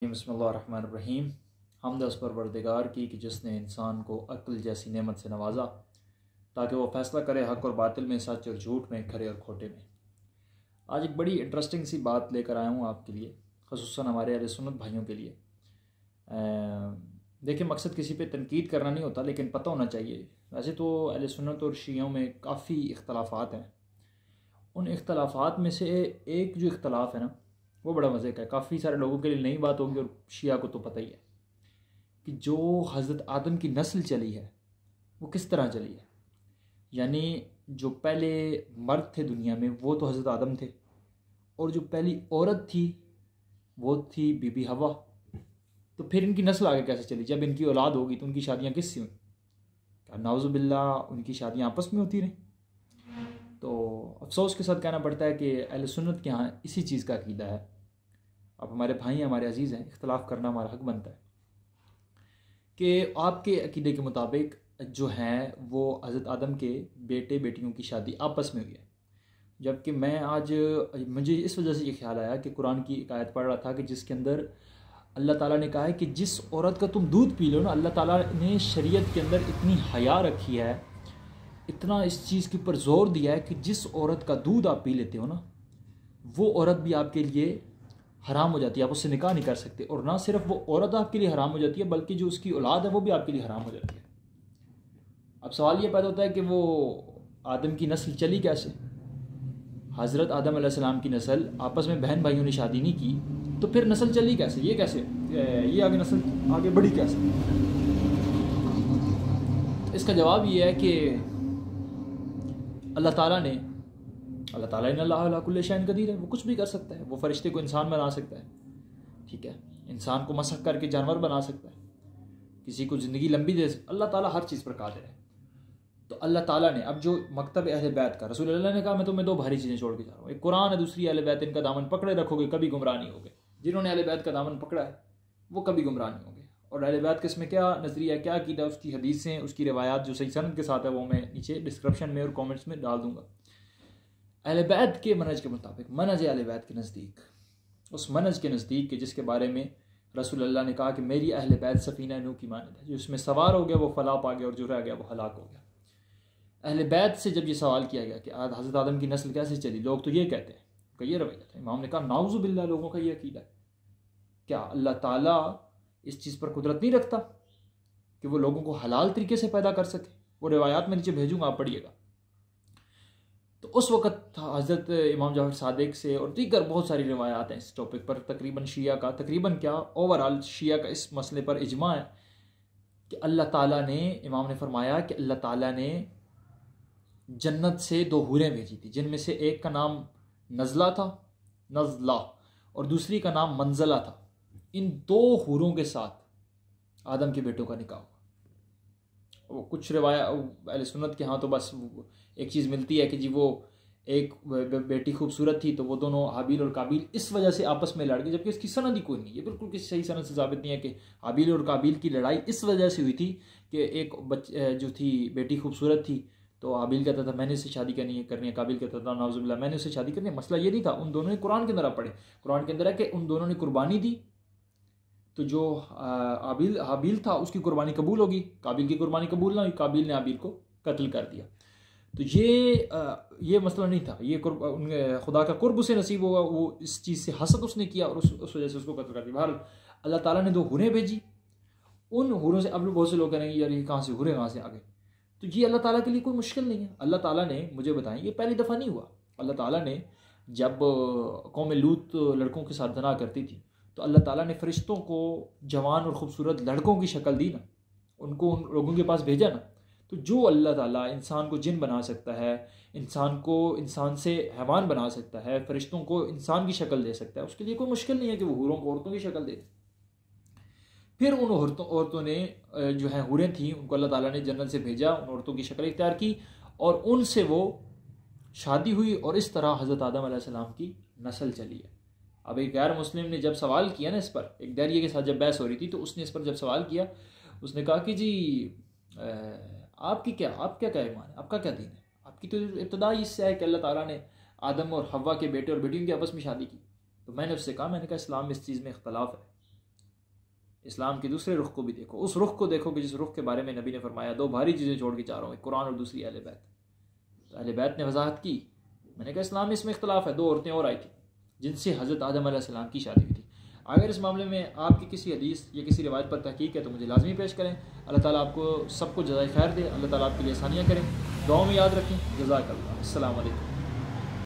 بسم اللہ الرحمن الرحیم۔ حمد اس پروردگار کی کہ جس نے انسان کو عقل جیسی نعمت سے نوازا تاکہ وہ فیصلہ کرے حق اور باطل میں، سچ اور جھوٹ میں، کھرے اور کھوٹے میں۔ آج ایک بڑی انٹرسٹنگ سی بات لے کر آیا ہوں آپ کے لیے، خصوصاً ہمارے اہل سنت بھائیوں کے لیے۔ دیکھیں، مقصد کسی پہ تنقید کرنا نہیں ہوتا، لیکن پتہ ہونا چاہیے۔ ویسے تو اہل سنت اور شیعوں میں کافی اختلافات ہیں۔ ان اختلافات میں سے ایک جو اختلاف ہے نا، وہ بڑا مزے کا ہے۔ کافی سارے لوگوں کے لیے نئی بات ہوگی، اور شیعہ کو تو پتہ ہی ہے کہ جو حضرت آدم کی نسل چلی ہے وہ کس طرح چلی ہے۔ یعنی جو پہلے مرد تھے دنیا میں وہ تو حضرت آدم تھے، اور جو پہلی عورت تھی وہ تھی بی بی حوا۔ تو پھر ان کی نسل آگے کیسے چلی؟ جب ان کی اولاد ہوگی تو ان کی شادیاں کس سے ہوئیں؟ کیا نعوذ باللہ ان کی شادیاں آپس میں ہوتی رہیں؟ تو افسوس کے ساتھ کہنا پڑتا ہے کہ اہل سنت کے ہاں اسی چیز کا عقیدہ ہے۔ آپ ہمارے بھائی ہیں، ہمارے عزیز ہیں، اختلاف کرنا ہمارا حق بنتا ہے کہ آپ کے عقیدے کے مطابق جو ہیں وہ حضرت آدم کے بیٹے بیٹیوں کی شادی آپس میں ہوئی ہے، جبکہ میں آج مجھے اس وجہ سے یہ خیال آیا کہ قرآن کی ایک آیت پڑھ رہا تھا کہ جس کے اندر اللہ تعالیٰ نے کہا ہے کہ جس عورت کا تم دودھ پی لو نا، اللہ تعالیٰ نے شریعت کے اندر اتنی حیا رکھی ہے، اتنا اس چیز کے اوپر زور دیا ہے کہ جس عورت کا دودھ آپ پی لیتے ہو نا، وہ عورت بھی آپ کے لیے حرام ہو جاتی ہے، آپ اس سے نکاح نہیں کر سکتے۔ اور نہ صرف وہ عورت آپ کے لیے حرام ہو جاتی ہے، بلکہ جو اس کی اولاد ہے وہ بھی آپ کے لیے حرام ہو جاتی ہے۔ اب سوال یہ پیدا ہوتا ہے کہ وہ آدم کی نسل چلی کیسے؟ حضرت آدم علیہ السلام کی نسل آپس میں بہن بھائیوں نے شادی نہیں کی، تو پھر نسل چلی کیسے؟ یہ کیسے یہ آگے نسل آگے بڑھی کیسے؟ اس کا جواب یہ ہے کہ اللہ تعالیٰ نے ان اللہ علی کل شیء قدیر ہے، وہ کچھ بھی کر سکتا ہے۔ وہ فرشتے کو انسان بنا سکتا ہے، ٹھیک ہے، انسان کو مسخ کر کے جانور بنا سکتا ہے، کسی کو زندگی لمبی دے سکتا ہے۔ اللہ تعالیٰ ہر چیز پر قادر ہے۔ تو اللہ تعالیٰ نے اب جو مکتب اہل بیت کا، رسول اللہ نے کہا میں تمہیں دو بھاری چیزیں چھوڑ کے جا رہا ہوں، ایک قرآن ہے، دوسری اہل بیت، ان کا دامن پکڑے رکھو گے کبھی گمراہ نہیں ہوگے۔ جنہوں نے اہل بیت کا دامن پکڑا ہے وہ کبھی گمراہ نہیں ہوں گے۔ اور اہل بیت کا اس میں کیا نظریہ ہے، کیا عقیدہ، اس کی حدیثیں، اس کی روایات جو صحیح سند کے ساتھ ہے وہ میں نیچے ڈسکرپشن میں اور کامنٹس میں ڈال دوں گا۔ اہل بیت کے منہج کے مطابق، منہج اہل بیت کے نزدیک، اس منہج کے نزدیک کہ جس کے بارے میں رسول اللہ نے کہا کہ میری اہل بیت سفینہ نوح کی مانند ہے، جو اس میں سوار ہو گیا وہ فلاح پا گیا، اور جو رہ گیا وہ ہلاک ہو گیا۔ اہل بیت سے جب یہ سوال کیا گیا کہ حضرت آدم کی نسل کیسے چلی، لوگ تو یہ کہتے ہیں کہ یہ رویہ تھا۔ امام نے کہا نعوذ باللہ، لوگوں کا یہ عقیدہ ہے۔ کیا اللہ تعالیٰ اس چیز پر قدرت نہیں رکھتا کہ وہ لوگوں کو حلال طریقے سے پیدا کر سکے؟ وہ روایات میں نیچے بھیجوں گا، آپ پڑھیے گا۔ تو اس وقت حضرت امام جعفر صادق سے اور دیگر بہت ساری روایات ہیں اس ٹاپک پر، تقریباً شیعہ کا، تقریباً کیا اوورآل شیعہ کا اس مسئلے پر اجماع ہے کہ اللہ تعالیٰ نے، امام نے فرمایا کہ اللہ تعالیٰ نے جنت سے دو حوریں بھیجی تھی، جن میں سے ایک کا نام نزلہ تھا، نزلہ، اور دوسری کا نام منزلہ تھا۔ ان دو حوروں کے ساتھ آدم کے بیٹوں کا نکاح ہوا۔ وہ کچھ روایات اہل سنت کے ہاں تو بس ایک چیز ملتی ہے کہ جی وہ ایک بیٹی خوبصورت تھی تو وہ دونوں حابیل اور قابیل اس وجہ سے آپس میں لڑ گئے، جبکہ اس کی سند ہی کوئی نہیں ہے، بالکل کسی صحیح سند سے ثابت نہیں ہے کہ حابیل اور قابیل کی لڑائی اس وجہ سے ہوئی تھی کہ ایک جو تھی بیٹی خوبصورت تھی تو حابیل کہتا تھا میں نے اس سے شادی کرنی ہے، قابیل کہتا تھا نعوذ باللہ میں نے اس سے شادی کرنی ہے۔ مسئلہ یہ نہیں تھا، ان دونوں نے قرآن کے اندر آپ پڑھے، قرآن کے اندر ہے کہ ان دونوں نے قربانی دی تو جو حابیل تھا اس کی قربانی قبول ہوگی، قابیل کی قربانی قبول نہ ہوئی، قابیل نے حابیل کو قتل کر دیا۔ تو یہ مسئلہ نہیں تھا، یہ خدا کا قرب اسے نصیب ہوگا، وہ اس چیز سے حسد اس نے کیا اور اس وجہ سے اس کو قتل کر دیا۔ بہرحال اللہ تعالیٰ نے دو حوریں بھیجی، ان حوروں سے اب بہت سے لوگ کہیں گے یار یہ کہاں سے حوریں کہاں سے آ گئے؟ تو یہ اللہ تعالیٰ کے لیے کوئی مشکل نہیں ہے۔ اللہ تعالیٰ نے مجھے بتائیں، یہ پہلی دفعہ نہیں ہوا۔ اللہ تعالیٰ نے جب قوم لوط لڑکوں کے ساتھ زنا کرتی تھی تو اللہ تعالیٰ نے فرشتوں کو جوان اور خوبصورت لڑکوں کی شکل دی نا، ان کو ان لوگوں کے پاس بھیجا نا۔ تو جو اللہ تعالیٰ انسان کو جن بنا سکتا ہے، انسان کو انسان سے حیوان بنا سکتا ہے، فرشتوں کو انسان کی شکل دے سکتا ہے، اس کے لیے کوئی مشکل نہیں ہے کہ وہ حوروں کو عورتوں کی شکل دے دے۔ پھر ان عورتوں نے جو ہیں حوریں تھیں ان کو اللہ تعالیٰ نے جنت سے بھیجا، ان عورتوں کی شکل اختیار کی اور ان سے وہ شادی ہوئی، اور اس طرح حضرت آدم علیہ السلام کی نسل چلی ہے۔ اب ایک غیر مسلم نے جب سوال کیا نا اس پر، ایک داریہ کے ساتھ جب بحث ہو رہی تھی تو اس نے اس پر جب سوال کیا، اس نے کہا کہ جی آپ کیا ایمان ہے، آپ کا کیا دین ہے؟ آپ کی تو ابتدا اس سے ہے کہ اللہ تعالیٰ نے آدم اور حوا کے بیٹے اور بیٹیوں کی آپس میں شادی کی۔ تو میں نے اس سے کہا، میں نے کہا اسلام میں اس چیز میں اختلاف ہے، اسلام کے دوسرے رخ کو بھی دیکھو، اس رخ کو دیکھو کہ جس رخ کے بارے میں نبی نے فرمایا 2 بھاری چیزیں چھوڑ کے جا رہا ہوں، ایک قرآن اور دوسری اہل بیت. تو اہل بیت نے وضاحت کی. میں نے کہا اسلام میں اس میں اختلاف ہے. 2 عورتیں اور آئی تھیں جن سے حضرت آدم علیہ السلام کی شادی ہوئی تھی. اگر اس معاملے میں آپ کی کسی حدیث یا کسی روایت پر تحقیق ہے تو مجھے لازمی پیش کریں. اللہ تعالیٰ آپ کو سب کو جزائے خیر دے، اللہ تعالیٰ آپ کے لیے آسانیاں کریں. دعاؤں میں یاد رکھیں. جزاک اللہ. السلام علیکم.